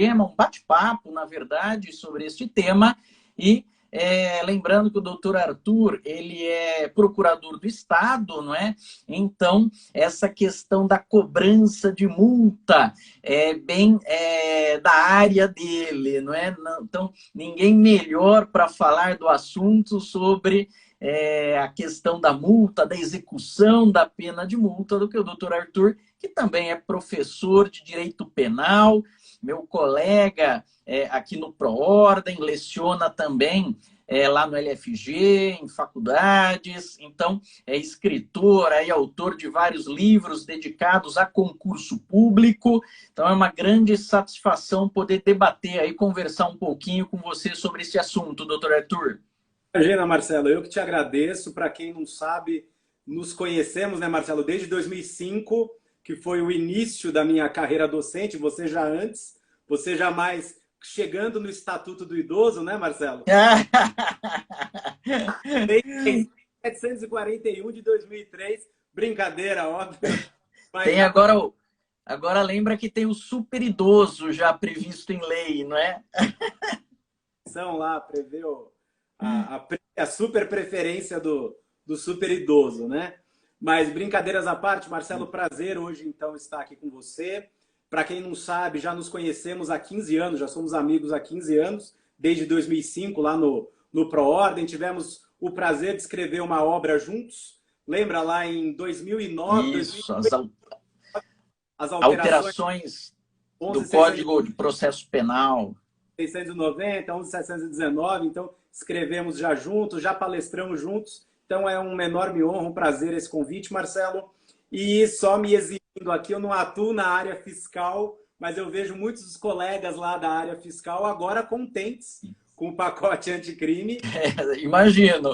tema, um bate-papo, na verdade, sobre este tema. E lembrando que o doutor Arthur, ele é procurador do Estado, não é? Então, essa questão da cobrança de multa é bem da área dele, não é? Então, ninguém melhor para falar do assunto sobre a questão da multa, da execução da pena de multa, do que o doutor Arthur, que também é professor de Direito Penal, meu colega aqui no ProOrdem, leciona também lá no LFG, em faculdades, então é escritor, autor de vários livros dedicados a concurso público, então é uma grande satisfação poder debater aí, conversar um pouquinho com você sobre esse assunto, doutor Arthur. Imagina, Marcelo, eu que te agradeço. Para quem não sabe, nos conhecemos, né, Marcelo, desde 2005, que foi o início da minha carreira docente, você já antes, você já mais chegando no Estatuto do Idoso, né, Marcelo? Desde 741 de 2003, brincadeira, óbvio. Mas tem agora lembra que tem o super idoso já previsto em lei, não é? São lá, preveu a super preferência do super idoso, né? Mas brincadeiras à parte, Marcelo, prazer hoje então estar aqui com você. Para quem não sabe, já nos conhecemos há 15 anos, já somos amigos há 15 anos, desde 2005 lá no ProOrdem. Tivemos o prazer de escrever uma obra juntos. Lembra lá em 2009? Isso, 2009, as alterações do Código de Processo Penal. 690, 11.719, então escrevemos já juntos, já palestramos juntos, então é uma enorme honra, um prazer esse convite, Marcelo. E só me exibindo aqui, eu não atuo na área fiscal, mas eu vejo muitos dos colegas lá da área fiscal agora contentes com o pacote anticrime. Imagino.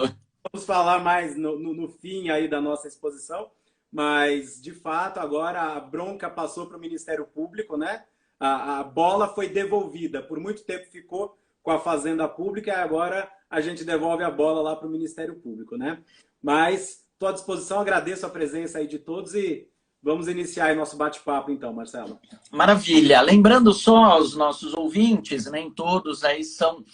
Vamos falar mais no fim aí da nossa exposição, mas de fato agora a bronca passou para o Ministério Público, né? A bola foi devolvida. Por muito tempo ficou com a Fazenda Pública e agora a gente devolve a bola lá para o Ministério Público, né? Mas estou à disposição, agradeço a presença aí de todos e vamos iniciar aí nosso bate-papo então, Marcelo. Maravilha. Lembrando só aos nossos ouvintes, nem todos aí são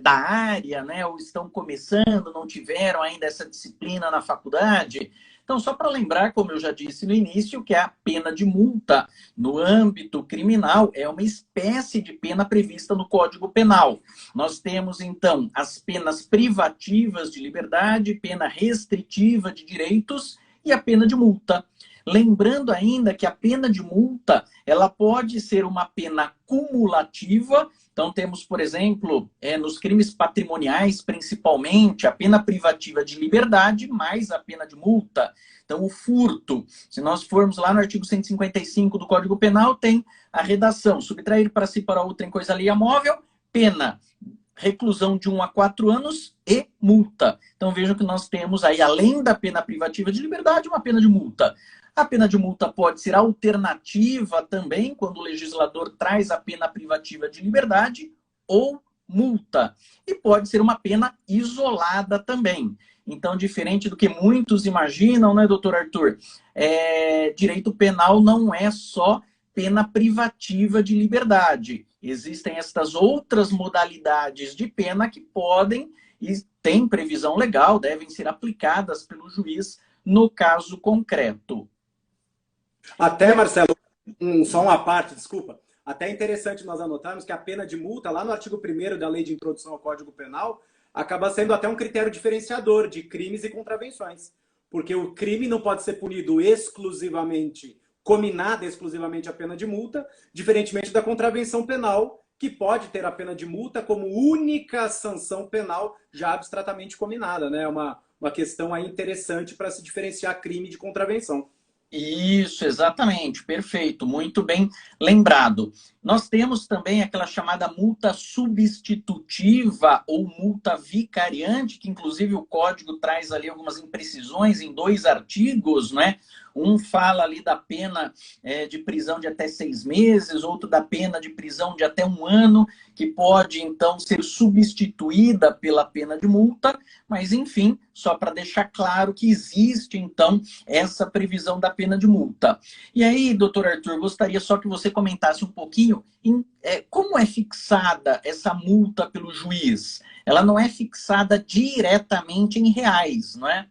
da área, né? Ou estão começando, não tiveram ainda essa disciplina na faculdade. Então, só para lembrar, como eu já disse no início, que a pena de multa no âmbito criminal é uma espécie de pena prevista no Código Penal. Nós temos, então, as penas privativas de liberdade, pena restritiva de direitos e a pena de multa. Lembrando ainda que a pena de multa, ela pode ser uma pena cumulativa. Então, temos, por exemplo, nos crimes patrimoniais, principalmente, a pena privativa de liberdade mais a pena de multa. Então, o furto, se nós formos lá no artigo 155 do Código Penal, tem a redação: subtrair para si para outra em coisa alheia móvel, pena reclusão de 1 a 4 anos e multa. Então, vejam que nós temos aí, além da pena privativa de liberdade, uma pena de multa. A pena de multa pode ser alternativa também, quando o legislador traz a pena privativa de liberdade ou multa. E pode ser uma pena isolada também. Então, diferente do que muitos imaginam, né, doutor Arthur? Direito penal não é só pena privativa de liberdade. Existem estas outras modalidades de pena que podem e têm previsão legal, devem ser aplicadas pelo juiz no caso concreto. Até, Marcelo, só uma parte, desculpa. Até é interessante nós anotarmos que a pena de multa, lá no artigo 1º da Lei de Introdução ao Código Penal, acaba sendo até um critério diferenciador de crimes e contravenções. Porque o crime não pode ser punido exclusivamente, cominada exclusivamente a pena de multa, diferentemente da contravenção penal, que pode ter a pena de multa como única sanção penal já abstratamente cominada, né? É uma questão aí interessante para se diferenciar crime de contravenção. Isso, exatamente, perfeito, muito bem lembrado. Nós temos também aquela chamada multa substitutiva ou multa vicariante, que inclusive o código traz ali algumas imprecisões em 2 artigos, né? Um fala ali da pena de prisão de até 6 meses, outro da pena de prisão de até 1 ano, que pode, então, ser substituída pela pena de multa, mas, enfim, só para deixar claro que existe, então, essa previsão da pena de multa. E aí, doutor Arthur, gostaria só que você comentasse um pouquinho como é fixada essa multa pelo juiz. Ela não é fixada diretamente em reais, não é?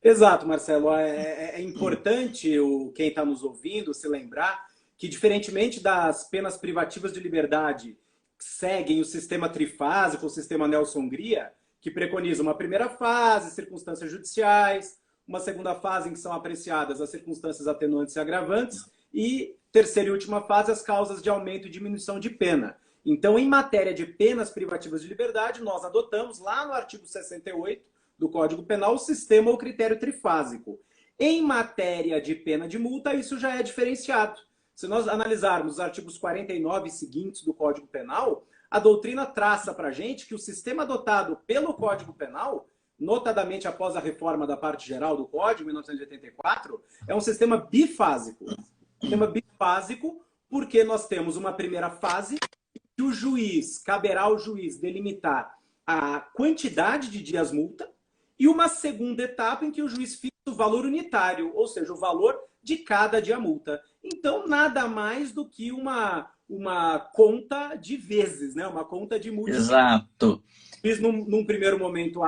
Exato, Marcelo. É importante quem está nos ouvindo se lembrar que, diferentemente das penas privativas de liberdade que seguem o sistema trifásico, o sistema Nelson-Hungria, que preconiza uma primeira fase, circunstâncias judiciais, uma segunda fase em que são apreciadas as circunstâncias atenuantes e agravantes, e terceira e última fase, as causas de aumento e diminuição de pena. Então, em matéria de penas privativas de liberdade, nós adotamos lá no artigo 68 do Código Penal o sistema ou critério trifásico. Em matéria de pena de multa, isso já é diferenciado. Se nós analisarmos os artigos 49 e seguintes do Código Penal, a doutrina traça para a gente que o sistema adotado pelo Código Penal, notadamente após a reforma da parte geral do Código, em 1984, é um sistema bifásico. Sistema bifásico porque nós temos uma primeira fase que o juiz, caberá ao juiz delimitar a quantidade de dias multa, e uma segunda etapa em que o juiz fixa o valor unitário, ou seja, o valor de cada dia multa. Então, nada mais do que uma conta de vezes, né? Uma conta de multiplicação. Exato. O juiz, num primeiro momento,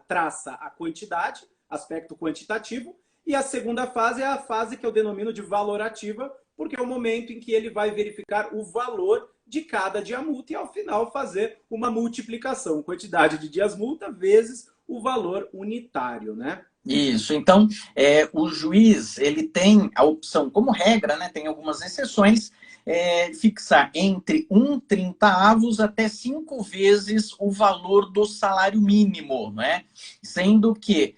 traça a quantidade, aspecto quantitativo, e a segunda fase é a fase que eu denomino de valorativa, porque é o momento em que ele vai verificar o valor de cada dia multa e, ao final, fazer uma multiplicação. Quantidade de dias multa vezes o valor unitário, né? Isso. Então, o juiz ele tem a opção, como regra, né? Tem algumas exceções, fixar entre 1/30 até 5 vezes o valor do salário mínimo, né? Sendo que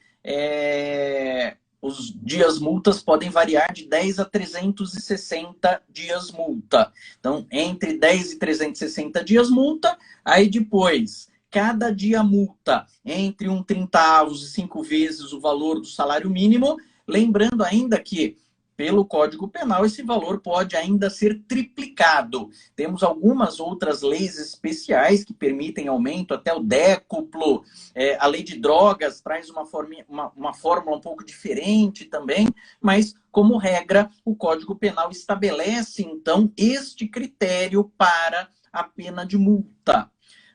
os dias multas podem variar de 10 a 360 dias multa. Então, entre 10 e 360 dias multa, aí depois, cada dia multa entre 1/30 e 5 vezes o valor do salário mínimo, lembrando ainda que, pelo Código Penal, esse valor pode ainda ser triplicado. Temos algumas outras leis especiais que permitem aumento até o décuplo. A lei de drogas traz uma fórmula um pouco diferente também, mas, como regra, o Código Penal estabelece, então, este critério para a pena de multa.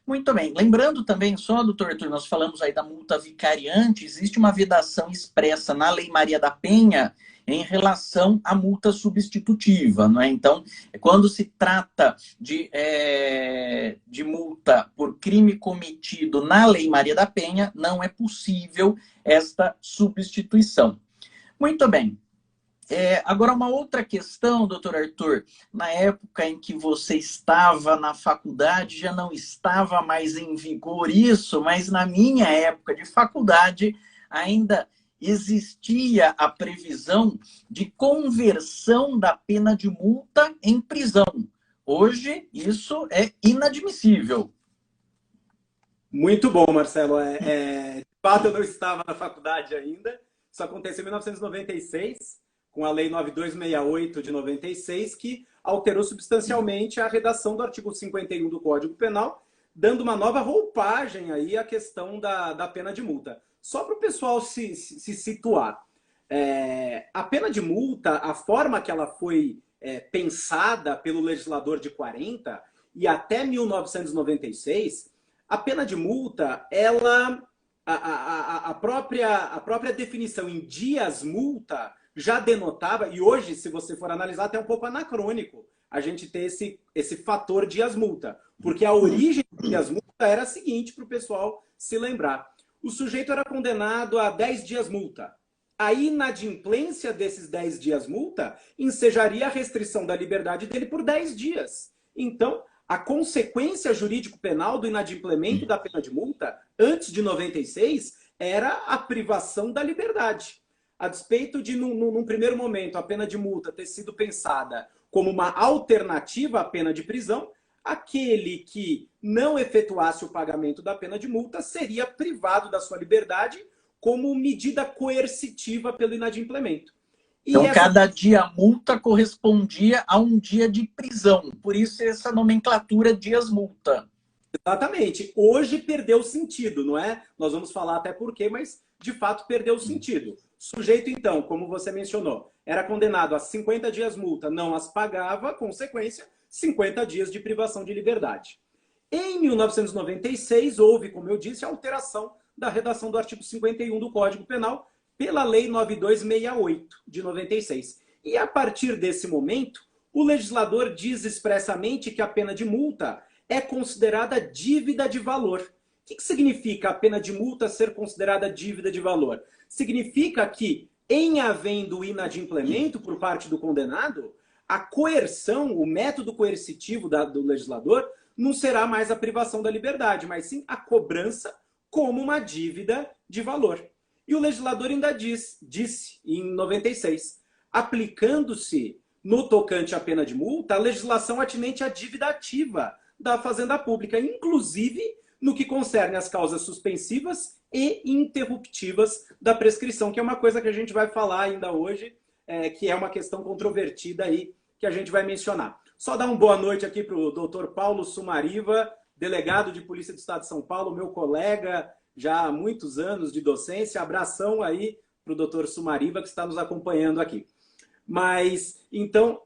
Muito bem. Lembrando também só, doutor Arthur, nós falamos aí da multa vicariante, existe uma vedação expressa na Lei Maria da Penha em relação à multa substitutiva, não é? Então, quando se trata de multa por crime cometido na Lei Maria da Penha, não é possível esta substituição. Muito bem. Agora, uma outra questão, doutor Arthur, na época em que você estava na faculdade, já não estava mais em vigor isso, mas na minha época de faculdade ainda existia a previsão de conversão da pena de multa em prisão. Hoje, isso é inadmissível. Muito bom, Marcelo. De fato, eu não estava na faculdade ainda. Isso aconteceu em 1996. Com a Lei 9268 de 96, que alterou substancialmente a redação do artigo 51 do Código Penal, dando uma nova roupagem aí à questão da pena de multa. Só para o pessoal se situar. A pena de multa, a forma que ela foi pensada pelo legislador de 40 e até 1996, a pena de multa, a própria definição em dias multa já denotava, e hoje, se você for analisar, até um pouco anacrônico a gente ter esse fator dias multa, porque a origem do dias multa era a seguinte, para o pessoal se lembrar. O sujeito era condenado a 10 dias multa. A inadimplência desses 10 dias multa ensejaria a restrição da liberdade dele por 10 dias. Então, a consequência jurídico-penal do inadimplemento da pena de multa, antes de 96, era a privação da liberdade. A despeito de, num primeiro momento, a pena de multa ter sido pensada como uma alternativa à pena de prisão, aquele que não efetuasse o pagamento da pena de multa seria privado da sua liberdade como medida coercitiva pelo inadimplemento. E Então, essa cada dia a multa correspondia a um dia de prisão. Por isso, essa nomenclatura dias-multa. Exatamente. Hoje perdeu sentido, não é? Nós vamos falar até por quê, mas de fato perdeu sentido. Sujeito, então, como você mencionou, era condenado a 50 dias multa, não as pagava, consequência, 50 dias de privação de liberdade. Em 1996, houve, como eu disse, a alteração da redação do artigo 51 do Código Penal pela Lei 9268 de 96. E a partir desse momento, o legislador diz expressamente que a pena de multa é considerada dívida de valor. O que significa a pena de multa ser considerada dívida de valor? Significa que, em havendo inadimplemento por parte do condenado, a coerção, o método coercitivo do legislador, não será mais a privação da liberdade, mas sim a cobrança como uma dívida de valor. E o legislador ainda disse em 96, aplicando-se no tocante à pena de multa, a legislação atinente à dívida ativa da Fazenda Pública, inclusive no que concerne às causas suspensivas e interruptivas da prescrição, que é uma coisa que a gente vai falar ainda hoje, que é uma questão controvertida aí, que a gente vai mencionar. Só dar uma boa noite aqui para o doutor Paulo Sumariva, delegado de Polícia do Estado de São Paulo, meu colega já há muitos anos de docência. Abração aí para o doutor Sumariva, que está nos acompanhando aqui. Mas, então,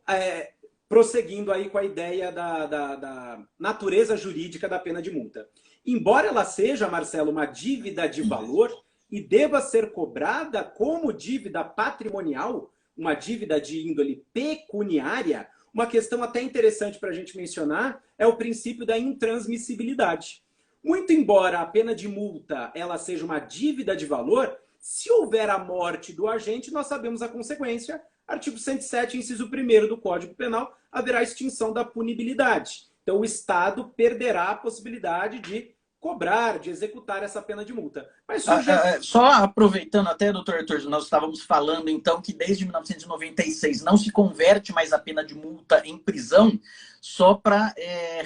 prosseguindo aí com a ideia da natureza jurídica da pena de multa. Embora ela seja, Marcelo, uma dívida de valor e deva ser cobrada como dívida patrimonial, uma dívida de índole pecuniária, uma questão até interessante para a gente mencionar é o princípio da intransmissibilidade. Muito embora a pena de multa ela seja uma dívida de valor, se houver a morte do agente, nós sabemos a consequência. Artigo 107, inciso 1º do Código Penal, haverá extinção da punibilidade. Então, o Estado perderá a possibilidade de cobrar, de executar essa pena de multa. Mas surge... Só aproveitando até, doutor Arthur, nós estávamos falando então que desde 1996 não se converte mais a pena de multa em prisão, só para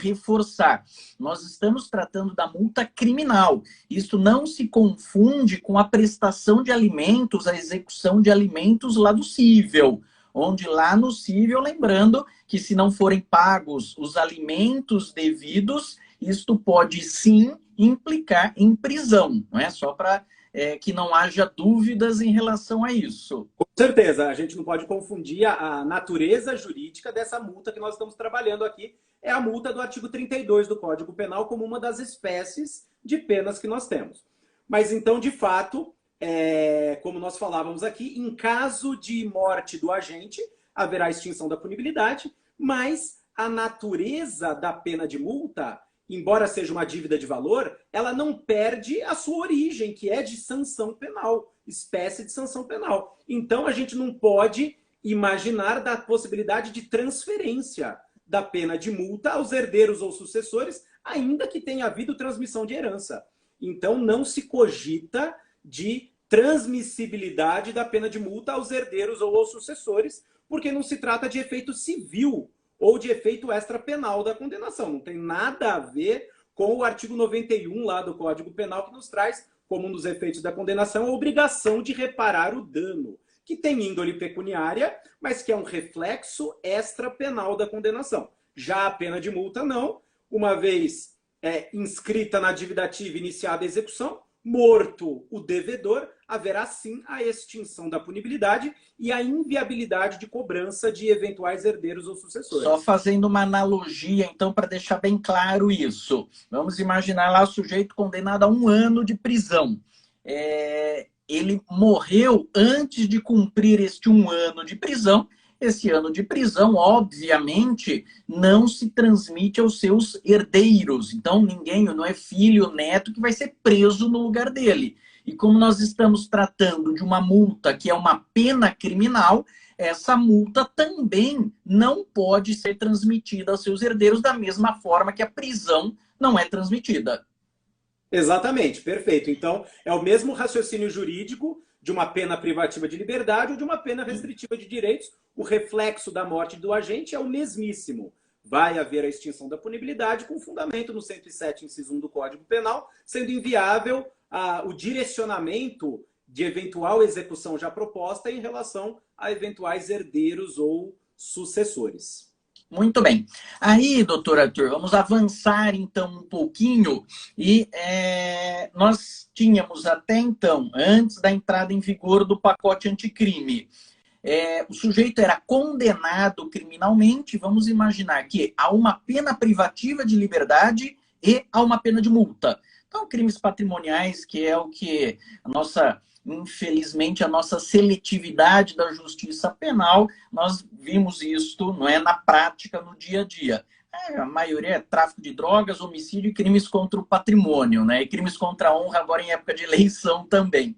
reforçar. Nós estamos tratando da multa criminal. Isso não se confunde com a prestação de alimentos, a execução de alimentos lá do cível, onde lá no cível, lembrando que se não forem pagos os alimentos devidos, isto pode sim implicar em prisão, não é? Só para que não haja dúvidas em relação a isso. Com certeza, a gente não pode confundir a natureza jurídica dessa multa que nós estamos trabalhando aqui. É a multa do artigo 32 do Código Penal como uma das espécies de penas que nós temos. Mas então, de fato, como nós falávamos aqui, em caso de morte do agente, haverá extinção da punibilidade, mas a natureza da pena de multa, embora seja uma dívida de valor, ela não perde a sua origem, que é de sanção penal, espécie de sanção penal. Então, a gente não pode imaginar da possibilidade de transferência da pena de multa aos herdeiros ou sucessores, ainda que tenha havido transmissão de herança. Então, não se cogita de transmissibilidade da pena de multa aos herdeiros ou aos sucessores, porque não se trata de efeito civil ou de efeito extrapenal da condenação. Não tem nada a ver com o artigo 91 lá do Código Penal, que nos traz, como um dos efeitos da condenação, a obrigação de reparar o dano, que tem índole pecuniária, mas que é um reflexo extrapenal da condenação. Já a pena de multa, não. Uma vez inscrita na dívida ativa e iniciada a execução, morto o devedor, haverá sim a extinção da punibilidade e a inviabilidade de cobrança de eventuais herdeiros ou sucessores. Só fazendo uma analogia, então, para deixar bem claro isso. Vamos imaginar lá o sujeito condenado a 1 ano de prisão. Ele morreu antes de cumprir este 1 ano de prisão. Esse ano de prisão, obviamente, não se transmite aos seus herdeiros. Então, ninguém, não é filho, neto, que vai ser preso no lugar dele. E como nós estamos tratando de uma multa que é uma pena criminal, essa multa também não pode ser transmitida aos seus herdeiros da mesma forma que a prisão não é transmitida. Exatamente, perfeito. Então, é o mesmo raciocínio jurídico de uma pena privativa de liberdade ou de uma pena restritiva de direitos. O reflexo da morte do agente é o mesmíssimo. Vai haver a extinção da punibilidade com fundamento no 107, inciso 1 do Código Penal, sendo inviável o direcionamento de eventual execução já proposta em relação a eventuais herdeiros ou sucessores. Muito bem. Aí, doutor Arthur, vamos avançar então um pouquinho e nós tínhamos até então, antes da entrada em vigor do pacote anticrime, o sujeito era condenado criminalmente, vamos imaginar que há uma pena privativa de liberdade e há uma pena de multa. Então, crimes patrimoniais, que é o que infelizmente, a nossa seletividade da justiça penal, nós vimos isto, não é, na prática, no dia a dia. A maioria é tráfico de drogas, homicídio e crimes contra o patrimônio, né? E crimes contra a honra agora em época de eleição também.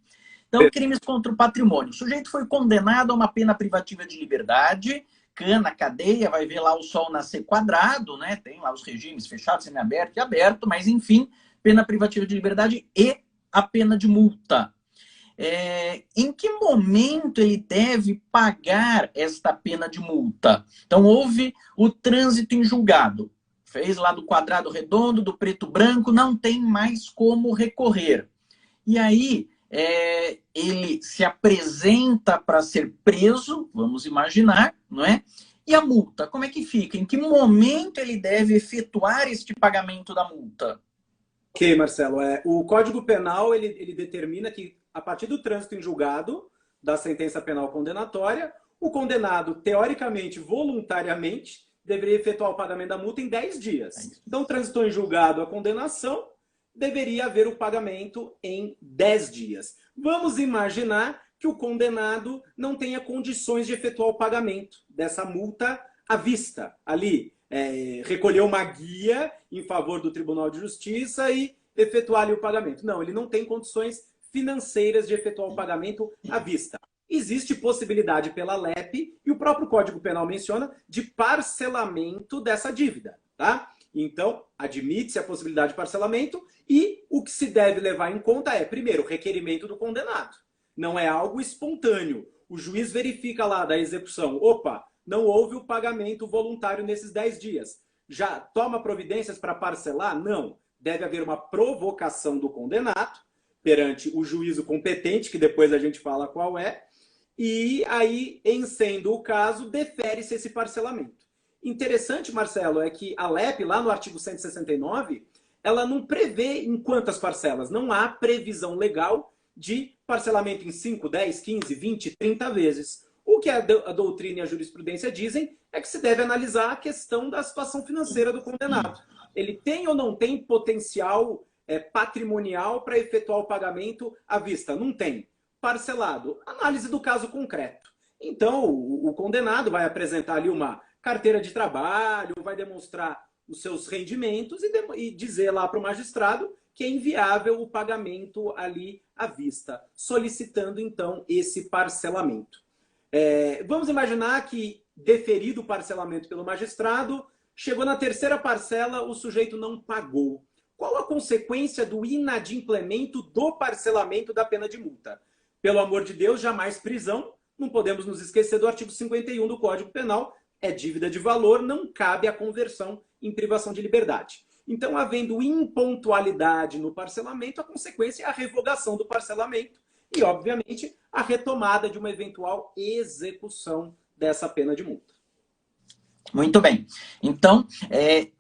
Então, crimes contra o patrimônio. O sujeito foi condenado a uma pena privativa de liberdade, cana, cadeia, vai ver lá o sol nascer quadrado, né? Tem lá os regimes fechados, semiaberto e aberto, mas enfim, pena privativa de liberdade e a pena de multa. Em que momento ele deve pagar esta pena de multa? Então, houve o trânsito em julgado. Fez lá do quadrado redondo, do preto branco, não tem mais como recorrer. E aí, ele se apresenta para ser preso, vamos imaginar, não é? E a multa, como é que fica? Em que momento ele deve efetuar este pagamento da multa? Ok, Marcelo. O Código Penal, ele determina que, a partir do trânsito em julgado da sentença penal condenatória, o condenado, teoricamente, voluntariamente, deveria efetuar o pagamento da multa em 10 dias. Então, transitou em julgado a condenação, deveria haver o pagamento em 10 dias. Vamos imaginar que o condenado não tenha condições de efetuar o pagamento dessa multa à vista. Ali, recolher uma guia em favor do Tribunal de Justiça e efetuar ali o pagamento. Não, ele não tem condições financeiras de efetuar o pagamento à vista. Existe possibilidade pela LEP, e o próprio Código Penal menciona, de parcelamento dessa dívida. Tá? Então, admite-se a possibilidade de parcelamento e o que se deve levar em conta é, primeiro, o requerimento do condenado. Não é algo espontâneo. O juiz verifica lá da execução, opa, não houve o pagamento voluntário nesses 10 dias. Já toma providências para parcelar? Não. Deve haver uma provocação do condenado perante o juízo competente, que depois a gente fala qual é, e aí, em sendo o caso, defere-se esse parcelamento. Interessante, Marcelo, é que a LEP, lá no artigo 169, ela não prevê em quantas parcelas. Não há previsão legal de parcelamento em 5, 10, 15, 20, 30 vezes. O que a doutrina e a jurisprudência dizem é que se deve analisar a questão da situação financeira do condenado. Ele tem ou não tem potencial patrimonial para efetuar o pagamento à vista? Não tem. Parcelado. Análise do caso concreto. Então, o condenado vai apresentar ali uma carteira de trabalho, vai demonstrar os seus rendimentos e dizer lá para o magistrado que é inviável o pagamento ali à vista, solicitando, então, esse parcelamento. Vamos imaginar que, deferido o parcelamento pelo magistrado, chegou na terceira parcela, o sujeito não pagou. Qual a consequência do inadimplemento do parcelamento da pena de multa? Pelo amor de Deus, jamais prisão. Não podemos nos esquecer do artigo 51 do Código Penal. É dívida de valor, não cabe a conversão em privação de liberdade. Então, havendo impontualidade no parcelamento, a consequência é a revogação do parcelamento e, obviamente, a retomada de uma eventual execução dessa pena de multa. Muito bem. Então,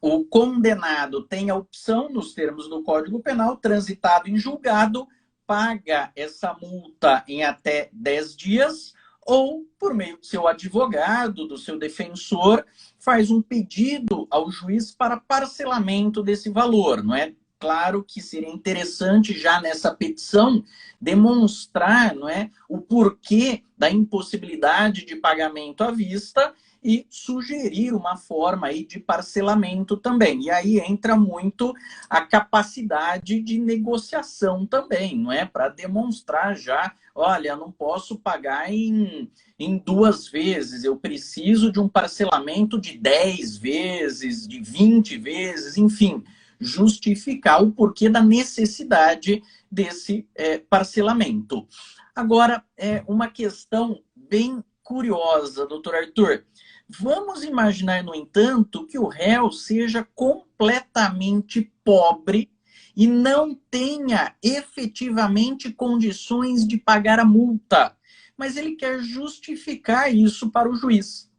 o condenado tem a opção, nos termos do Código Penal, transitado em julgado, paga essa multa em até 10 dias, ou, por meio do seu advogado, do seu defensor, faz um pedido ao juiz para parcelamento desse valor, não é? Claro que seria interessante já nessa petição demonstrar, não é, o porquê da impossibilidade de pagamento à vista e sugerir uma forma aí de parcelamento também. E aí entra muito a capacidade de negociação também, não é? Para demonstrar já, olha, não posso pagar em 2 vezes, eu preciso de um parcelamento de 10 vezes, de 20 vezes, enfim, justificar o porquê da necessidade desse parcelamento. Agora, uma questão bem curiosa, doutor Arthur. Vamos imaginar, no entanto, que o réu seja completamente pobre e não tenha efetivamente condições de pagar a multa, mas ele quer justificar isso para o juiz.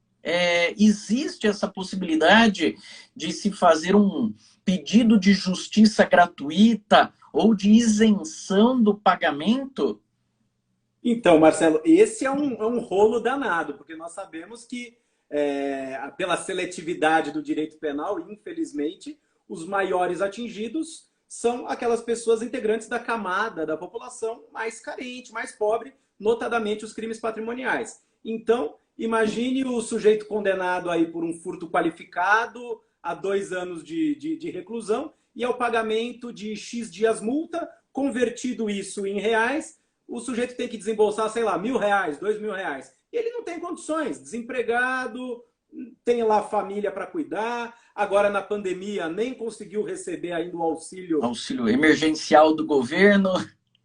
Existe essa possibilidade de se fazer um pedido de justiça gratuita ou de isenção do pagamento? Então, Marcelo, esse é um rolo danado, porque nós sabemos que, pela seletividade do direito penal, infelizmente, os maiores atingidos são aquelas pessoas integrantes da camada da população mais carente, mais pobre, notadamente os crimes patrimoniais. Então, imagine o sujeito condenado aí por um furto qualificado a 2 anos de reclusão e ao pagamento de X dias multa, convertido isso em reais, o sujeito tem que desembolsar, sei lá, R$ 1.000, R$ 2.000. E ele não tem condições, desempregado, tem lá família para cuidar, agora na pandemia nem conseguiu receber ainda o auxílio Emergencial do governo.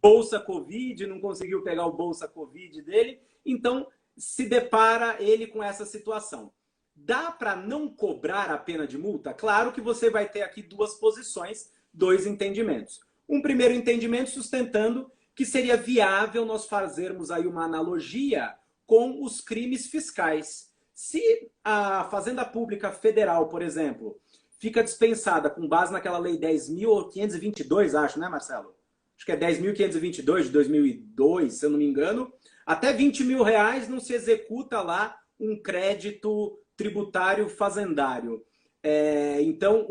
Bolsa Covid, não conseguiu pegar o Bolsa Covid dele, então se depara ele com essa situação. Dá para não cobrar a pena de multa? Claro que você vai ter aqui 2 posições, 2 entendimentos. Um primeiro entendimento sustentando que seria viável nós fazermos aí uma analogia com os crimes fiscais. Se a Fazenda Pública Federal, por exemplo, fica dispensada com base naquela lei 10.522, acho, né, Marcelo? Acho que é 10.522 de 2002, se eu não me engano. Até R$ 20.000 não se executa lá um crédito tributário fazendário. Então,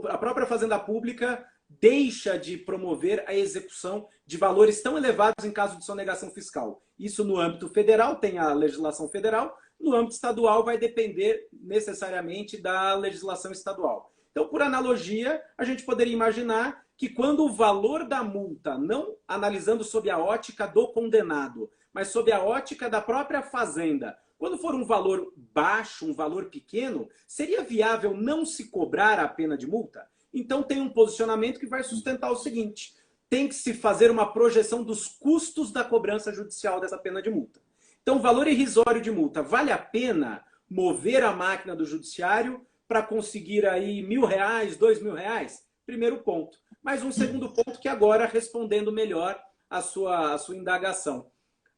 a própria Fazenda Pública deixa de promover a execução de valores tão elevados em caso de sonegação fiscal. Isso no âmbito federal, tem a legislação federal, no âmbito estadual vai depender necessariamente da legislação estadual. Então, por analogia, a gente poderia imaginar que quando o valor da multa, não analisando sob a ótica do condenado, mas sob a ótica da própria fazenda, quando for um valor baixo, um valor pequeno, seria viável não se cobrar a pena de multa? Então tem um posicionamento que vai sustentar o seguinte: tem que se fazer uma projeção dos custos da cobrança judicial dessa pena de multa. Então, o valor irrisório de multa, vale a pena mover a máquina do judiciário para conseguir aí R$ 1.000, R$ 2.000? Primeiro ponto. Mas um segundo ponto que agora, respondendo melhor a sua indagação.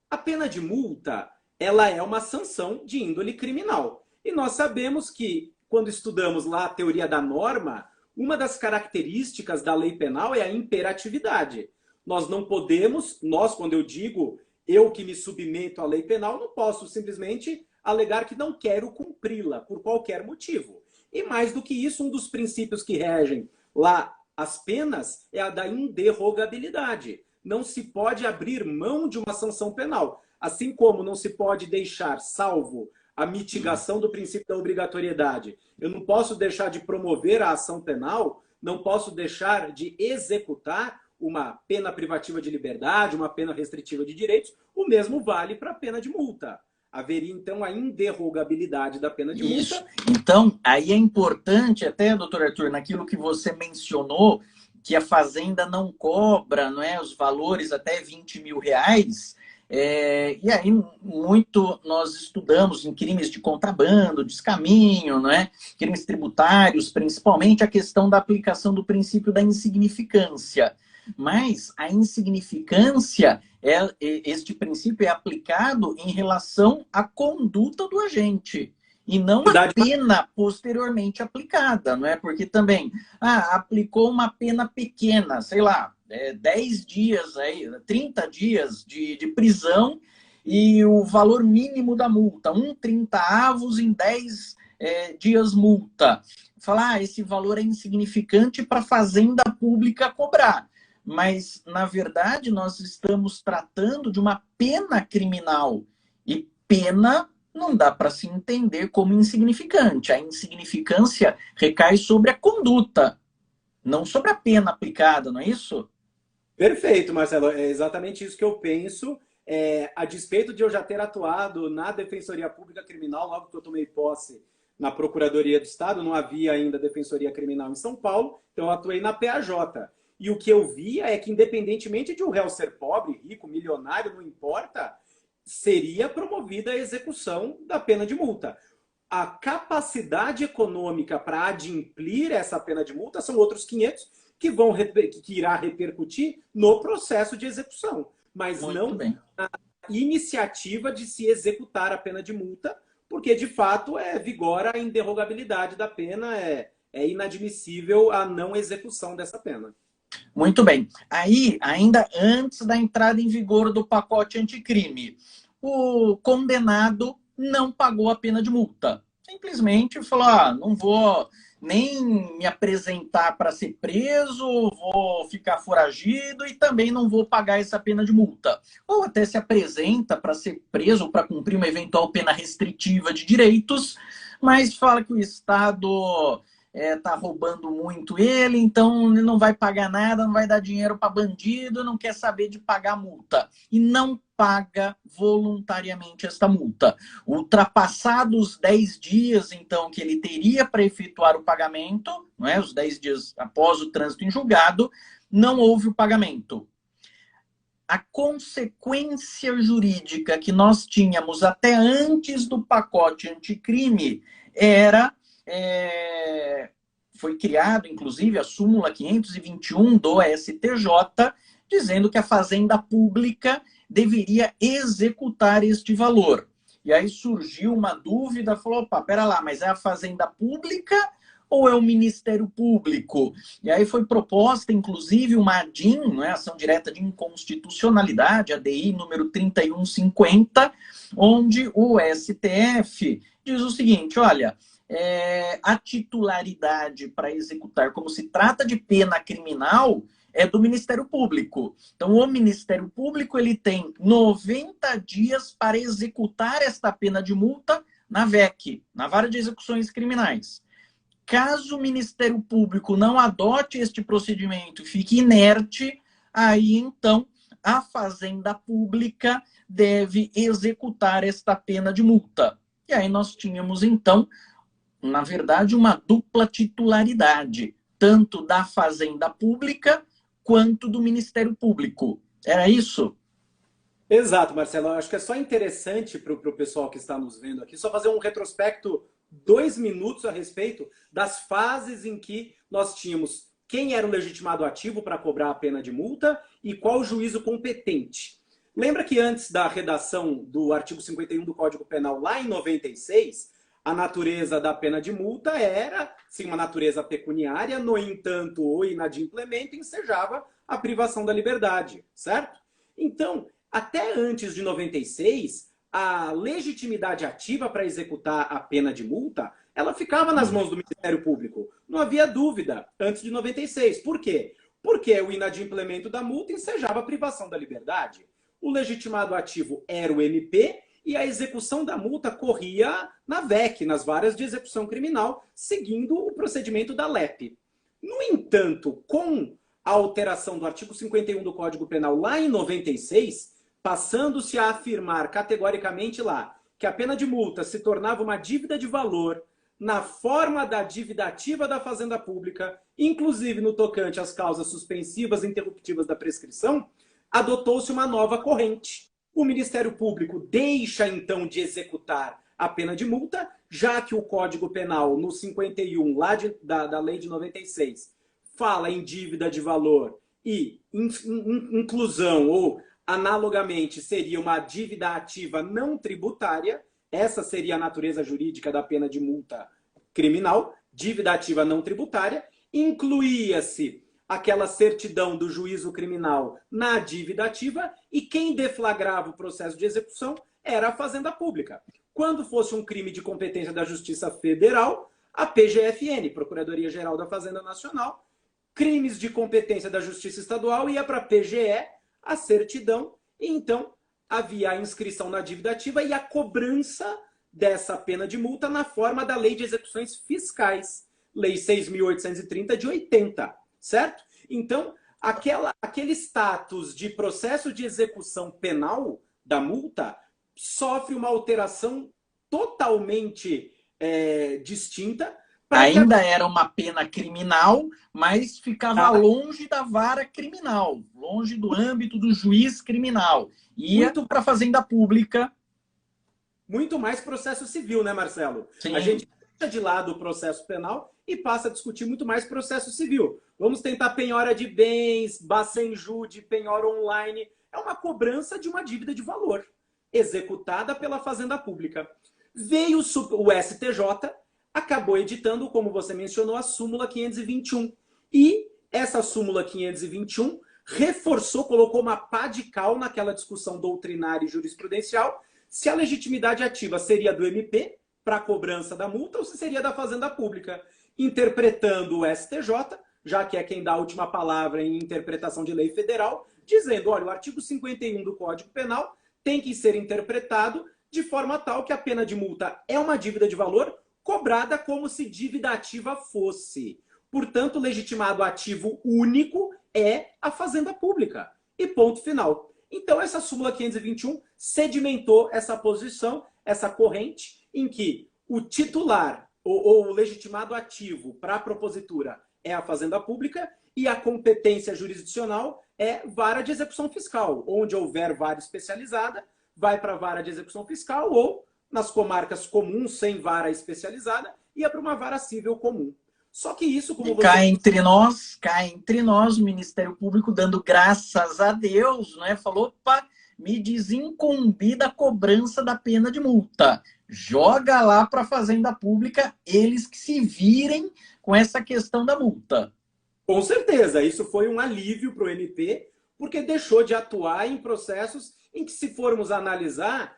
A pena de multa, ela é uma sanção de índole criminal. E nós sabemos que, quando estudamos lá a teoria da norma, uma das características da lei penal é a imperatividade. Nós não podemos, quando eu digo, eu que me submeto à lei penal, não posso simplesmente alegar que não quero cumpri-la por qualquer motivo. E mais do que isso, um dos princípios que regem lá as penas é a da inderrogabilidade. Não se pode abrir mão de uma sanção penal. Assim como não se pode deixar salvo a mitigação do princípio da obrigatoriedade. Eu não posso deixar de promover a ação penal, não posso deixar de executar uma pena privativa de liberdade, uma pena restritiva de direitos. O mesmo vale para a pena de multa. Haveria, então, a inderrogabilidade da pena de multa. Então, aí é importante, até, doutor Arthur, naquilo que você mencionou, que a Fazenda não cobra, não é, os valores até R$ 20.000, e aí muito nós estudamos em crimes de contrabando, descaminho, não é? Crimes tributários, principalmente a questão da aplicação do princípio da insignificância. Mas a insignificância, este princípio é aplicado em relação à conduta do agente e não a pena posteriormente aplicada, não é? Porque também aplicou uma pena pequena, sei lá, 10 dias, 30 dias de prisão e o valor mínimo da multa, 1/30 em 10 dias multa. Falar, esse valor é insignificante para a Fazenda Pública cobrar. Mas, na verdade, nós estamos tratando de uma pena criminal. E pena não dá para se entender como insignificante. A insignificância recai sobre a conduta, não sobre a pena aplicada, não é isso? Perfeito, Marcelo. É exatamente isso que eu penso. A despeito de eu já ter atuado na Defensoria Pública Criminal, logo que eu tomei posse na Procuradoria do Estado, não havia ainda Defensoria Criminal em São Paulo, então eu atuei na PAJ. E o que eu via é que, independentemente de o réu ser pobre, rico, milionário, não importa, seria promovida a execução da pena de multa. A capacidade econômica para adimplir essa pena de multa são outros 500, que irá repercutir no processo de execução, mas não na iniciativa de se executar a pena de multa, porque, de fato, vigora a inderrogabilidade da pena, é inadmissível a não execução dessa pena. Muito bem. Aí, ainda antes da entrada em vigor do pacote anticrime, o condenado não pagou a pena de multa. Simplesmente falou, não vou nem me apresentar para ser preso, vou ficar foragido e também não vou pagar essa pena de multa. Ou até se apresenta para ser preso ou para cumprir uma eventual pena restritiva de direitos, mas fala que o Estado tá roubando muito ele, então ele não vai pagar nada, não vai dar dinheiro para bandido, não quer saber de pagar multa. E não paga voluntariamente esta multa. Ultrapassados os 10 dias, então, que ele teria para efetuar o pagamento, não é? Os 10 dias após o trânsito em julgado, não houve o pagamento. A consequência jurídica que nós tínhamos até antes do pacote anticrime era... foi criado, inclusive, a súmula 521 do STJ, dizendo que a Fazenda Pública deveria executar este valor. E aí surgiu uma dúvida, falou, opa, pera lá, mas é a Fazenda Pública ou é o Ministério Público? E aí foi proposta, inclusive, uma ADIM, né, Ação Direta de Inconstitucionalidade, ADI número 3150, onde o STF diz o seguinte, olha, a titularidade para executar, como se trata de pena criminal, é do Ministério Público. Então, o Ministério Público ele tem 90 dias para executar esta pena de multa na VEC, na Vara de Execuções Criminais. Caso o Ministério Público não adote este procedimento e fique inerte, aí, então, a Fazenda Pública deve executar esta pena de multa. E aí nós tínhamos, então, na verdade, uma dupla titularidade, tanto da Fazenda Pública quanto do Ministério Público. Era isso? Exato, Marcelo. Eu acho que é só interessante para o pessoal que está nos vendo aqui, só fazer um retrospecto, 2 minutos a respeito das fases em que nós tínhamos quem era o legitimado ativo para cobrar a pena de multa e qual o juízo competente. Lembra que antes da redação do artigo 51 do Código Penal, lá em 96, a natureza da pena de multa era, sim, uma natureza pecuniária, no entanto, o inadimplemento ensejava a privação da liberdade, certo? Então, até antes de 96, a legitimidade ativa para executar a pena de multa, ela ficava nas mãos do Ministério Público. Não havia dúvida antes de 96. Por quê? Porque o inadimplemento da multa ensejava a privação da liberdade. O legitimado ativo era o MP, e a execução da multa corria na VEC, nas varas de execução criminal, seguindo o procedimento da LEP. No entanto, com a alteração do artigo 51 do Código Penal lá em 96, passando-se a afirmar categoricamente lá que a pena de multa se tornava uma dívida de valor na forma da dívida ativa da Fazenda Pública, inclusive no tocante às causas suspensivas e interruptivas da prescrição, adotou-se uma nova corrente. O Ministério Público deixa, então, de executar a pena de multa, já que o Código Penal, no 51, lá da Lei de 96, fala em dívida de valor e inclusão, ou, analogamente, seria uma dívida ativa não tributária. Essa seria a natureza jurídica da pena de multa criminal, dívida ativa não tributária. Incluía-se aquela certidão do juízo criminal na dívida ativa e quem deflagrava o processo de execução era a Fazenda Pública. Quando fosse um crime de competência da Justiça Federal, a PGFN, Procuradoria-Geral da Fazenda Nacional, crimes de competência da Justiça Estadual ia para a PGE, a certidão, e então havia a inscrição na dívida ativa e a cobrança dessa pena de multa na forma da Lei de Execuções Fiscais, Lei 6.830 de 80. Certo? Então, aquele status de processo de execução penal da multa sofre uma alteração totalmente distinta. Ainda era uma pena criminal, mas ficava longe da vara criminal, longe do âmbito do juiz criminal. Ia para a Fazenda Pública. Muito mais processo civil, né, Marcelo? Sim. A gente deixa de lado o processo penal e passa a discutir muito mais processo civil. Vamos tentar penhora de bens, bacenjude, penhora online. É uma cobrança de uma dívida de valor, executada pela Fazenda Pública. Veio o STJ, acabou editando, como você mencionou, a súmula 521. E essa súmula 521 reforçou, colocou uma pá de cal naquela discussão doutrinária e jurisprudencial, se a legitimidade ativa seria do MP para a cobrança da multa ou se seria da Fazenda Pública, interpretando o STJ, já que é quem dá a última palavra em interpretação de lei federal, dizendo, olha, o artigo 51 do Código Penal tem que ser interpretado de forma tal que a pena de multa é uma dívida de valor cobrada como se dívida ativa fosse. Portanto, o legitimado ativo único é a Fazenda Pública. E ponto final. Então, essa súmula 521 sedimentou essa posição, essa corrente, em que o titular ou o legitimado ativo para a propositura é a Fazenda Pública e a competência jurisdicional é vara de execução fiscal. Onde houver vara especializada, vai para a vara de execução fiscal ou, nas comarcas comuns, sem vara especializada, ia para uma vara civil comum. Só que isso, como você... Cá entre nós, o Ministério Público, dando graças a Deus, né, falou, opa, me desincumbi da cobrança da pena de multa. Joga lá para a Fazenda Pública, eles que se virem com essa questão da multa. Com certeza, isso foi um alívio para o MP, porque deixou de atuar em processos em que, se formos analisar,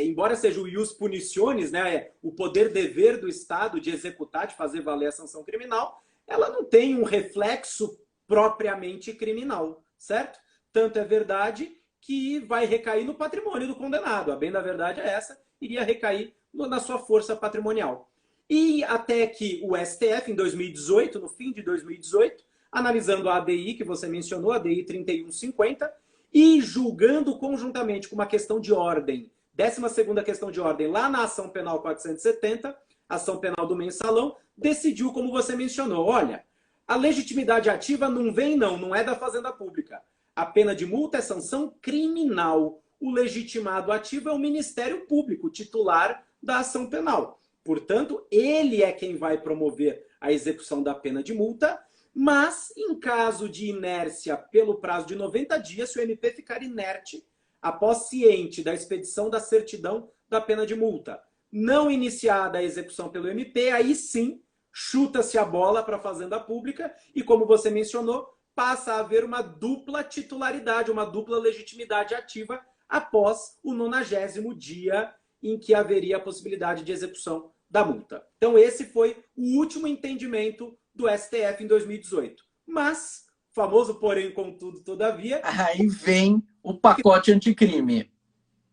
embora seja o ius punitionis, né, o poder-dever do Estado de executar, de fazer valer a sanção criminal, ela não tem um reflexo propriamente criminal, certo? Tanto é verdade que vai recair no patrimônio do condenado. A bem da verdade é essa, iria recair na sua força patrimonial. E até que o STF, em 2018, no fim de 2018, analisando a ADI que você mencionou, a ADI 3150, e julgando conjuntamente com uma questão de ordem, 12ª questão de ordem, lá na ação penal 470, ação penal do mensalão, decidiu, como você mencionou, olha, a legitimidade ativa não é da Fazenda Pública. A pena de multa é sanção criminal. O legitimado ativo é o Ministério Público, titular da ação penal. Portanto, ele é quem vai promover a execução da pena de multa, mas, em caso de inércia pelo prazo de 90 dias, se o MP ficar inerte, após ciente da expedição da certidão da pena de multa, não iniciada a execução pelo MP, aí sim, chuta-se a bola para a Fazenda Pública e, como você mencionou, passa a haver uma dupla titularidade, uma dupla legitimidade ativa após o 90º dia em que haveria a possibilidade de execução da multa. Então, esse foi o último entendimento do STF em 2018. Mas, famoso porém, contudo, todavia... Aí vem o pacote anticrime.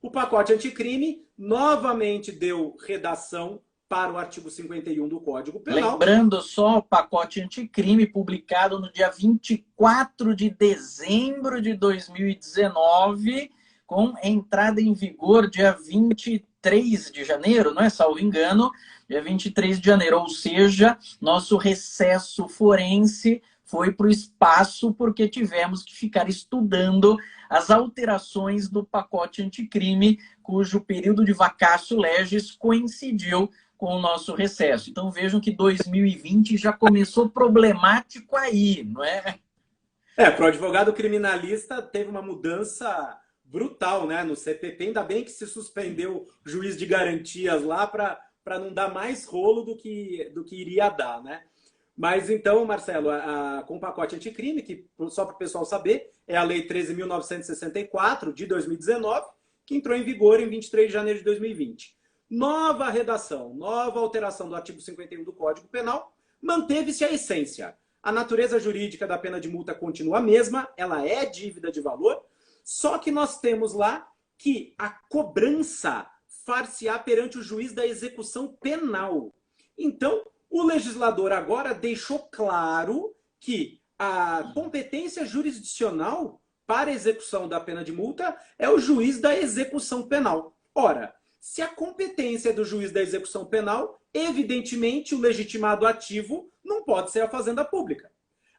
O pacote anticrime novamente deu redação para o artigo 51 do Código Penal. Lembrando só, o pacote anticrime publicado no dia 24 de dezembro de 2019, com entrada em vigor dia 23 de janeiro, não é? Salvo engano, dia 23 de janeiro. Ou seja, nosso recesso forense foi para o espaço porque tivemos que ficar estudando as alterações do pacote anticrime, cujo período de vacatio legis coincidiu com o nosso recesso. Então vejam que 2020 já começou problemático aí, não é? Para o advogado criminalista teve uma mudança brutal, né? No CPP, ainda bem que se suspendeu o juiz de garantias lá para não dar mais rolo do que iria dar, né? Mas então, Marcelo, com o pacote anticrime, que só para o pessoal saber, é a Lei 13.964 de 2019, que entrou em vigor em 23 de janeiro de 2020. Nova redação, nova alteração do artigo 51 do Código Penal, manteve-se a essência. A natureza jurídica da pena de multa continua a mesma, ela é dívida de valor, só que nós temos lá que a cobrança far-se-á perante o juiz da execução penal. Então, o legislador agora deixou claro que a competência jurisdicional para a execução da pena de multa é o juiz da execução penal. Ora, se a competência é do juiz da execução penal, evidentemente o legitimado ativo não pode ser a Fazenda Pública.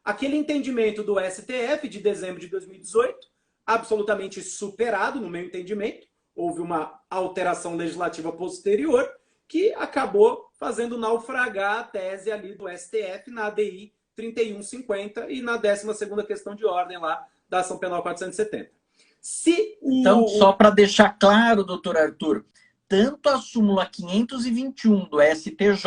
Aquele entendimento do STF de dezembro de 2018, absolutamente superado, no meu entendimento, houve uma alteração legislativa posterior que acabou fazendo naufragar a tese ali do STF na ADI 3150 e na 12ª questão de ordem lá da Ação Penal 470. Então, só para deixar claro, doutor Arthur, tanto a súmula 521 do STJ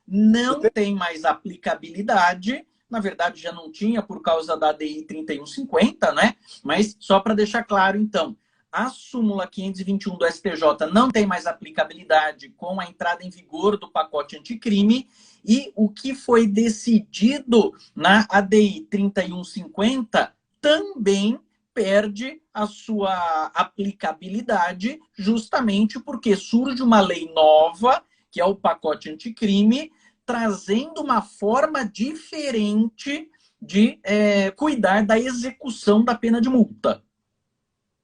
não tem mais aplicabilidade, na verdade já não tinha por causa da ADI 3150, né? Mas só para deixar claro, então, a súmula 521 do STJ não tem mais aplicabilidade com a entrada em vigor do pacote anticrime, e o que foi decidido na ADI 3150 também perde a sua aplicabilidade, justamente porque surge uma lei nova, que é o pacote anticrime, trazendo uma forma diferente de cuidar da execução da pena de multa.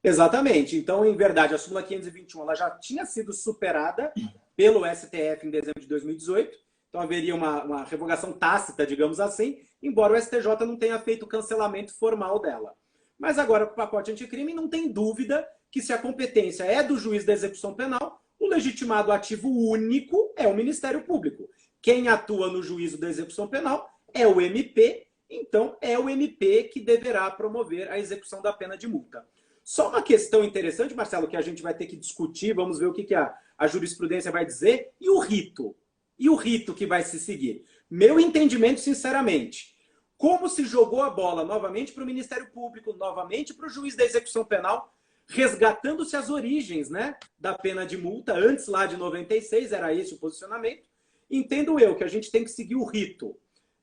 Exatamente. Então, em verdade, a súmula 521 ela já tinha sido superada pelo STF em dezembro de 2018. Então, haveria uma revogação tácita, digamos assim, embora o STJ não tenha feito o cancelamento formal dela. Mas agora, para o pacote anticrime, não tem dúvida que se a competência é do juiz da execução penal, o legitimado ativo único é o Ministério Público. Quem atua no juízo da execução penal é o MP, então é o MP que deverá promover a execução da pena de multa. Só uma questão interessante, Marcelo, que a gente vai ter que discutir, vamos ver o que a jurisprudência vai dizer, e o rito? E o rito que vai se seguir? Meu entendimento, sinceramente, como se jogou a bola novamente para o Ministério Público, novamente para o juiz da execução penal, resgatando-se as origens, né, da pena de multa, antes lá de 96, era esse o posicionamento. Entendo eu que a gente tem que seguir o rito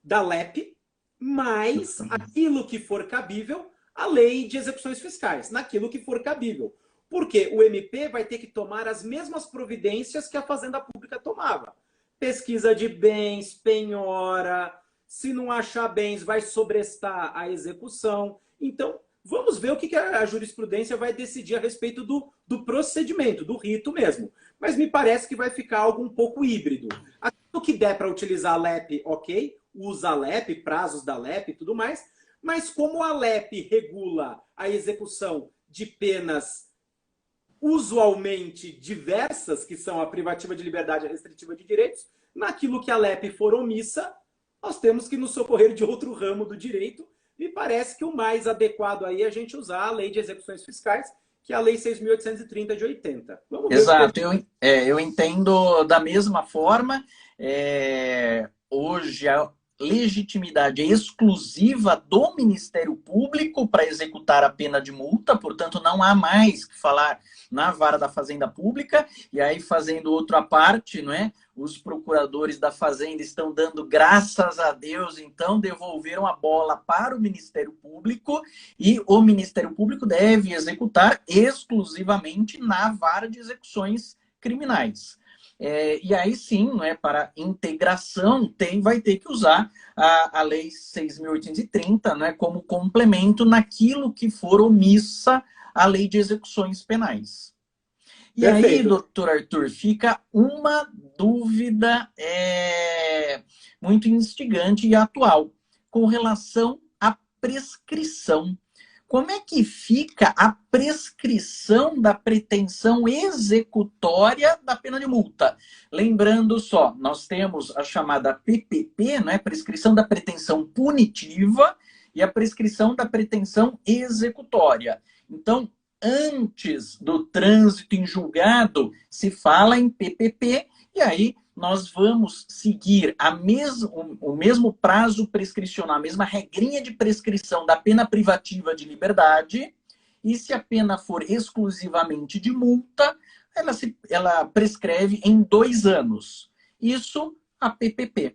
da LEP, mas aquilo que for cabível, a lei de execuções fiscais, naquilo que for cabível. Porque o MP vai ter que tomar as mesmas providências que a Fazenda Pública tomava. Pesquisa de bens, penhora, se não achar bens, vai sobrestar a execução. Então, vamos ver o que a jurisprudência vai decidir a respeito do procedimento, do rito mesmo. Mas me parece que vai ficar algo um pouco híbrido. Aquilo que der para utilizar a LEP, ok, usa a LEP, prazos da LEP e tudo mais, mas como a LEP regula a execução de penas usualmente diversas, que são a privativa de liberdade e a restritiva de direitos, naquilo que a LEP for omissa, nós temos que nos socorrer de outro ramo do direito. Me parece que o mais adequado aí é a gente usar a Lei de Execuções Fiscais, que é a Lei 6.830 de 80. Vamos ver. Exato, eu entendo da mesma forma. Hoje a legitimidade é exclusiva do Ministério Público para executar a pena de multa, portanto não há mais que falar na vara da Fazenda Pública. E aí, fazendo outra parte, não é? Os procuradores da Fazenda estão dando graças a Deus, então devolveram a bola para o Ministério Público, e o Ministério Público deve executar exclusivamente na vara de execuções criminais. E aí sim, não é, para integração, vai ter que usar a Lei 6.830, não é, como complemento naquilo que for omissa a Lei de Execuções Penais. E perfeito. Aí, doutor Arthur, fica uma dúvida muito instigante e atual com relação à prescrição. Como é que fica a prescrição da pretensão executória da pena de multa? Lembrando só, nós temos a chamada PPP, né, prescrição da pretensão punitiva, e a prescrição da pretensão executória. Então, antes do trânsito em julgado, se fala em PPP, e aí nós vamos seguir o mesmo prazo prescricional, a mesma regrinha de prescrição da pena privativa de liberdade, e se a pena for exclusivamente de multa, ela prescreve em 2 anos. Isso a PPP.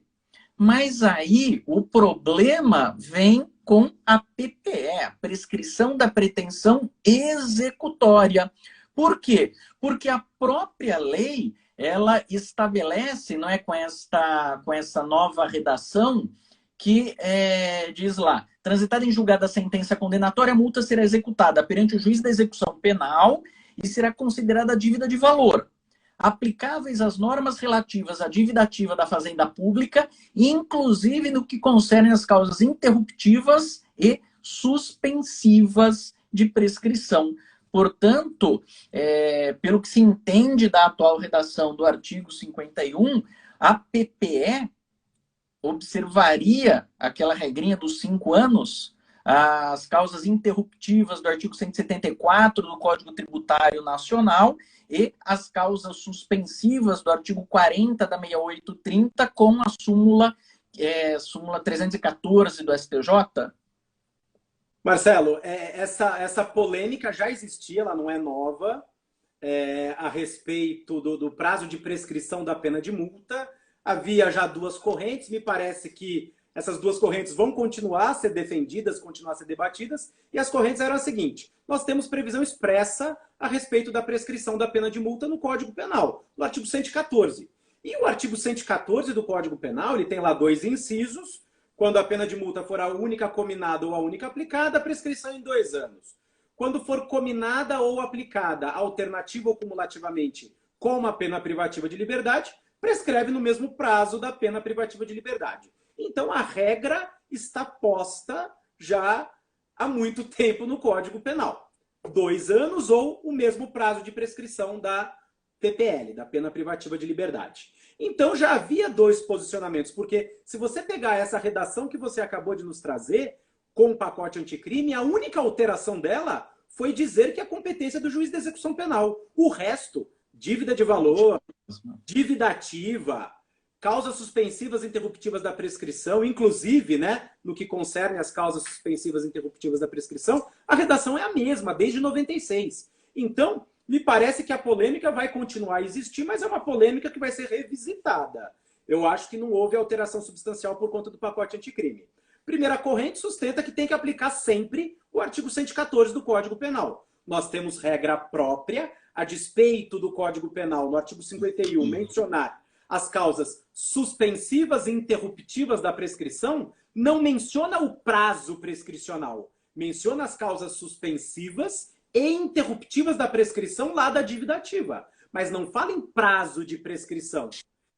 Mas aí o problema vem com a PPE, a prescrição da pretensão executória. Por quê? Porque a própria lei, ela estabelece, não é, com essa nova redação, que diz lá: transitada em julgada a sentença condenatória, a multa será executada perante o juiz da execução penal e será considerada dívida de valor, aplicáveis às normas relativas à dívida ativa da Fazenda Pública, inclusive no que concerne as causas interruptivas e suspensivas de prescrição. Portanto, pelo que se entende da atual redação do artigo 51, A PPE observaria aquela regrinha dos 5 anos, as causas interruptivas do artigo 174 do Código Tributário Nacional e as causas suspensivas do artigo 40 da 6830 com a súmula 314 do STJ? Marcelo, essa polêmica já existia, ela não é nova, a respeito do prazo de prescrição da pena de multa. Havia já duas correntes, me parece que essas duas correntes vão continuar a ser defendidas, continuar a ser debatidas, e as correntes eram as seguintes: nós temos previsão expressa a respeito da prescrição da pena de multa no Código Penal, no artigo 114. E o artigo 114 do Código Penal, ele tem lá 2 incisos: quando a pena de multa for a única cominada ou a única aplicada, a prescrição em 2 anos. Quando for cominada ou aplicada alternativa ou cumulativamente com uma pena privativa de liberdade, prescreve no mesmo prazo da pena privativa de liberdade. Então, a regra está posta já há muito tempo no Código Penal. 2 anos ou o mesmo prazo de prescrição da PPL, da pena privativa de liberdade. Então, já havia 2 posicionamentos, porque se você pegar essa redação que você acabou de nos trazer, com o pacote anticrime, a única alteração dela foi dizer que a competência é do juiz de execução penal. O resto, dívida de valor, dívida ativa, causas suspensivas interruptivas da prescrição, inclusive, né, no que concerne as causas suspensivas interruptivas da prescrição, a redação é a mesma, desde 96. Então, me parece que a polêmica vai continuar a existir, mas é uma polêmica que vai ser revisitada. Eu acho que não houve alteração substancial por conta do pacote anticrime. Primeira corrente sustenta que tem que aplicar sempre o artigo 114 do Código Penal. Nós temos regra própria, a despeito do Código Penal, no artigo 51, mencionar as causas suspensivas e interruptivas da prescrição, não menciona o prazo prescricional, menciona as causas suspensivas e interruptivas da prescrição lá da dívida ativa, mas não fala em prazo de prescrição.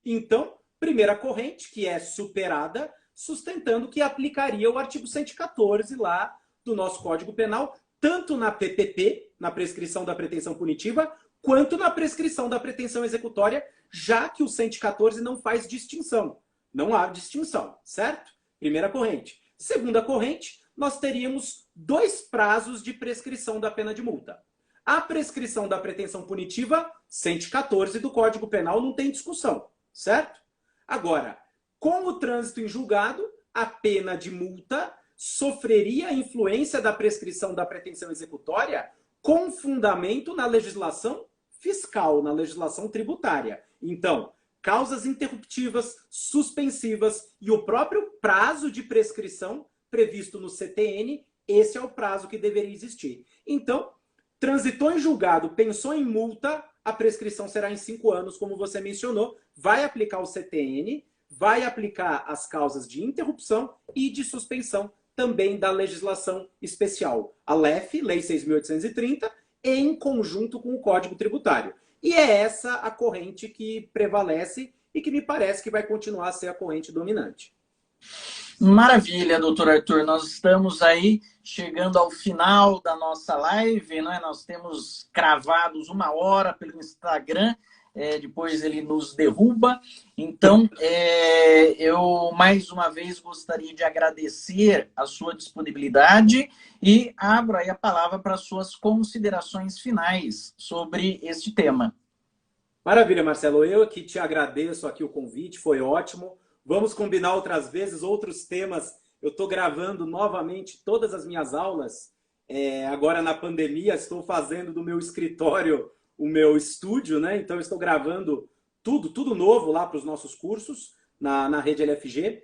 Então, primeira corrente, que é superada, sustentando que aplicaria o artigo 114 lá do nosso Código Penal, tanto na PPP, na prescrição da pretensão punitiva, quanto na prescrição da pretensão executória, já que o 114 não faz distinção. Não há distinção, certo? Primeira corrente. Segunda corrente, nós teríamos 2 prazos de prescrição da pena de multa. A prescrição da pretensão punitiva, 114 do Código Penal, não tem discussão, certo? Agora, com o trânsito em julgado, a pena de multa sofreria a influência da prescrição da pretensão executória com fundamento na legislação fiscal, na legislação tributária. Então, causas interruptivas, suspensivas e o próprio prazo de prescrição previsto no CTN, esse é o prazo que deveria existir. Então, transitou em julgado, pensou em multa, a prescrição será em 5 anos, como você mencionou, vai aplicar o CTN, vai aplicar as causas de interrupção e de suspensão também da legislação especial, a LEF, Lei 6.830, em conjunto com o Código Tributário. E é essa a corrente que prevalece e que me parece que vai continuar a ser a corrente dominante. Maravilha, doutor Arthur. Nós estamos aí chegando ao final da nossa live, né? Nós temos cravados 1 hora pelo Instagram, depois ele nos derruba. Então, eu mais uma vez gostaria de agradecer a sua disponibilidade e abro aí a palavra para suas considerações finais sobre este tema. Maravilha, Marcelo. Eu que te agradeço aqui o convite, foi ótimo. Vamos combinar outras vezes, outros temas. Eu estou gravando novamente todas as minhas aulas. Agora na pandemia, estou fazendo do meu escritório o meu estúdio, né? Então, eu estou gravando tudo novo lá para os nossos cursos na rede LFG.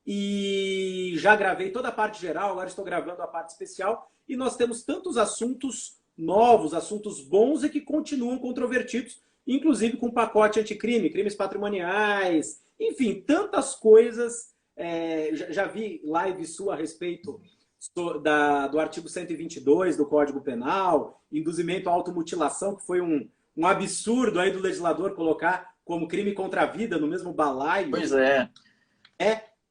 E já gravei toda a parte geral, agora estou gravando a parte especial. E nós temos tantos assuntos novos, assuntos bons e que continuam controvertidos, inclusive com pacote anticrime, crimes patrimoniais, enfim, tantas coisas. Já vi live sua a respeito do artigo 122 do Código Penal, induzimento à automutilação, que foi um absurdo aí do legislador colocar como crime contra a vida no mesmo balaio. Pois é.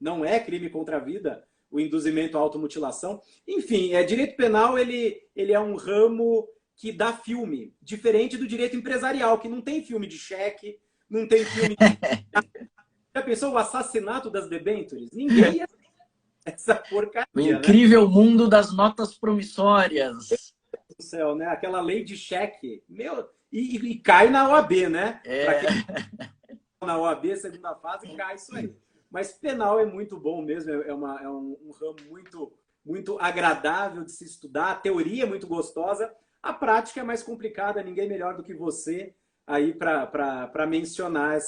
Não é crime contra a vida o induzimento à automutilação. Enfim, direito penal ele é um ramo que dá filme, diferente do direito empresarial, que não tem filme de cheque, não tem filme de... Já pensou o assassinato das debêntures? Ninguém ia essa porcaria, O incrível mundo das notas promissórias. do céu, né? Aquela lei de cheque. Meu, e cai na OAB, né? Para quem na OAB, segunda fase, cai isso aí. Mas penal é muito bom mesmo, é um ramo muito agradável de se estudar, a teoria é muito gostosa, a prática é mais complicada, ninguém melhor do que você aí para mencionar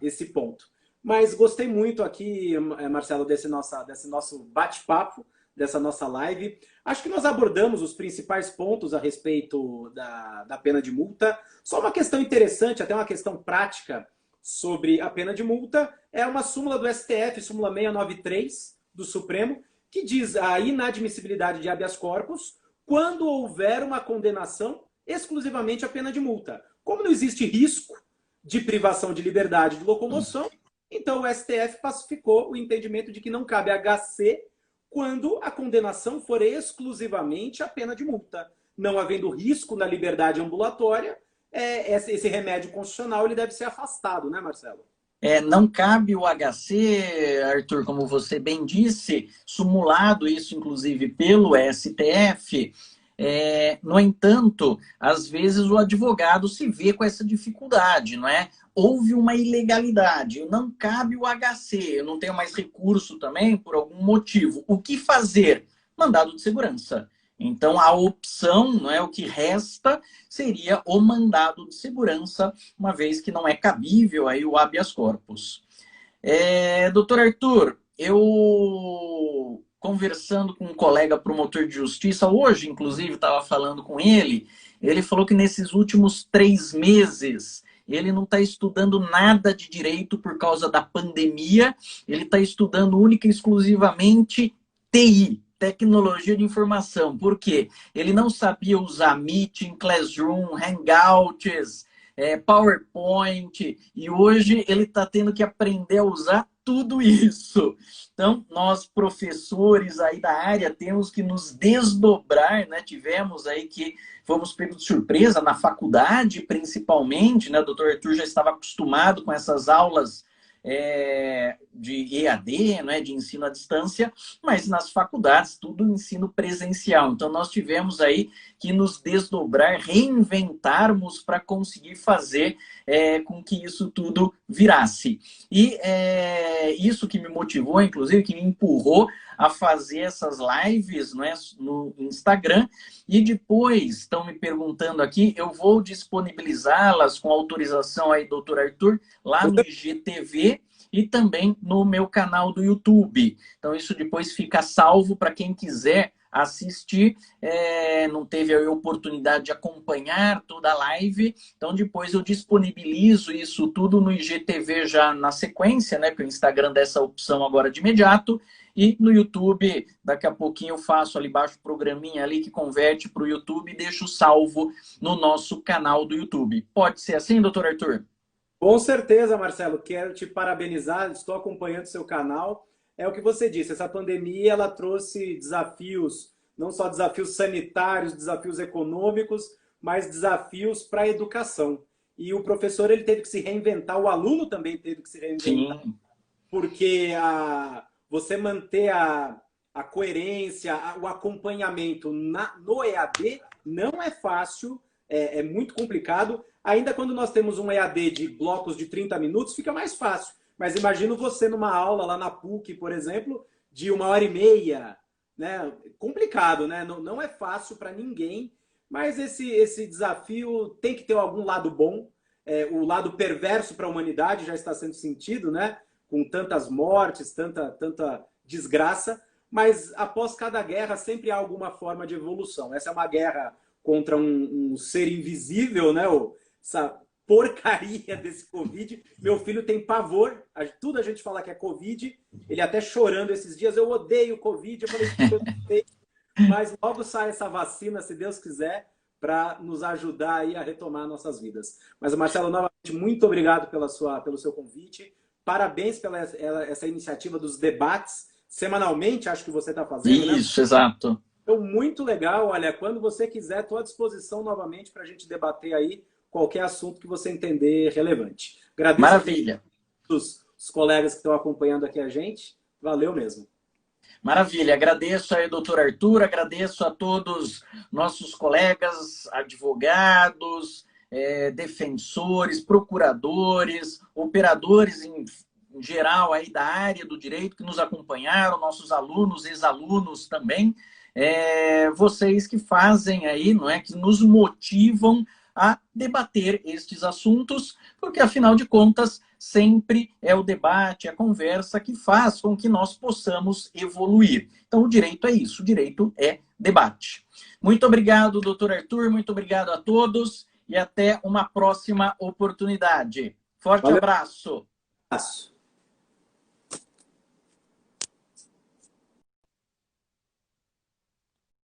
esse ponto. Mas gostei muito aqui, Marcelo, desse nosso bate-papo, dessa nossa live. Acho que nós abordamos os principais pontos a respeito da pena de multa. Só uma questão interessante, até uma questão prática sobre a pena de multa, é uma súmula do STF, súmula 693 do Supremo, que diz a inadmissibilidade de habeas corpus quando houver uma condenação exclusivamente à pena de multa. Como não existe risco de privação de liberdade de locomoção, então o STF pacificou o entendimento de que não cabe HC quando a condenação for exclusivamente a pena de multa. Não havendo risco na liberdade ambulatória, esse remédio constitucional ele deve ser afastado, né, Marcelo? Não cabe o HC, Arthur, como você bem disse, sumulado isso, inclusive, pelo STF. No entanto, às vezes o advogado se vê com essa dificuldade, não é? Houve uma ilegalidade, não cabe o HC, eu não tenho mais recurso também por algum motivo. O que fazer? Mandado de segurança. Então, a opção, não é, o que resta seria o mandado de segurança, uma vez que não é cabível aí o habeas corpus. Doutor Arthur, eu conversando com um colega promotor de justiça, hoje, inclusive, estava falando com ele, ele falou que nesses últimos 3 meses ele não está estudando nada de direito por causa da pandemia, ele está estudando única e exclusivamente TI, tecnologia de informação. Por quê? Ele não sabia usar Meeting, Classroom, Hangouts, PowerPoint, e hoje ele está tendo que aprender a usar tudo isso. Então, nós, professores aí da área, temos que nos desdobrar, né? Tivemos aí que fomos pegos de surpresa na faculdade, principalmente, né? O doutor Arthur já estava acostumado com essas aulas de EAD, né, de ensino à distância, mas nas faculdades tudo ensino presencial. Então nós tivemos aí que nos desdobrar, reinventarmos para conseguir fazer com que isso tudo virasse. E isso que me motivou, inclusive, que me empurrou a fazer essas lives, né, no Instagram. E depois, estão me perguntando aqui, eu vou disponibilizá-las com autorização aí, doutor Arthur, lá no IGTV e também no meu canal do YouTube. Então, isso depois fica salvo para quem quiser assistir, não teve a oportunidade de acompanhar toda a live, então depois eu disponibilizo isso tudo no IGTV já na sequência, né, porque o Instagram dá essa opção agora de imediato, e no YouTube, daqui a pouquinho eu faço ali embaixo o programinha ali que converte para o YouTube e deixo salvo no nosso canal do YouTube. Pode ser assim, doutor Arthur? Com certeza, Marcelo. Quero te parabenizar, estou acompanhando seu canal. É o que você disse, essa pandemia ela trouxe desafios, não só desafios sanitários, desafios econômicos, mas desafios para a educação. E o professor ele teve que se reinventar, o aluno também teve que se reinventar. Sim. Porque você manter a coerência, o acompanhamento no EAD não é fácil, é muito complicado. Ainda quando nós temos um EAD de blocos de 30 minutos, fica mais fácil. Mas imagino você numa aula lá na PUC, por exemplo, de 1h30, né? Complicado, né? Não é fácil para ninguém, mas esse desafio tem que ter algum lado bom. O lado perverso para a humanidade já está sendo sentido, né? Com tantas mortes, tanta desgraça, mas após cada guerra sempre há alguma forma de evolução. Essa é uma guerra contra um ser invisível, né? Essa porcaria desse Covid. Meu filho tem pavor, tudo a gente fala que é Covid, ele até chorando esses dias, eu odeio Covid, eu falei, eu odeio, mas logo sai essa vacina, se Deus quiser, para nos ajudar aí a retomar nossas vidas. Mas, Marcelo, novamente, muito obrigado pelo seu convite, parabéns pela essa iniciativa dos debates, semanalmente, acho que você está fazendo, né? Isso, exato. Então, muito legal, olha, quando você quiser, estou à disposição novamente para a gente debater aí qualquer assunto que você entender relevante. Agradeço. Maravilha. Os os colegas que estão acompanhando aqui a gente. Valeu mesmo. Maravilha, agradeço aí, doutor Arthur, agradeço a todos nossos colegas, advogados, defensores, procuradores, operadores em geral aí da área do direito que nos acompanharam, nossos alunos, ex-alunos também, vocês que fazem aí, não é, que nos motivam a debater estes assuntos, porque afinal de contas sempre é o debate, a conversa que faz com que nós possamos evoluir. Então o direito é isso, o direito é debate. Muito obrigado, doutor Arthur, muito obrigado a todos e até uma próxima oportunidade. Forte abraço.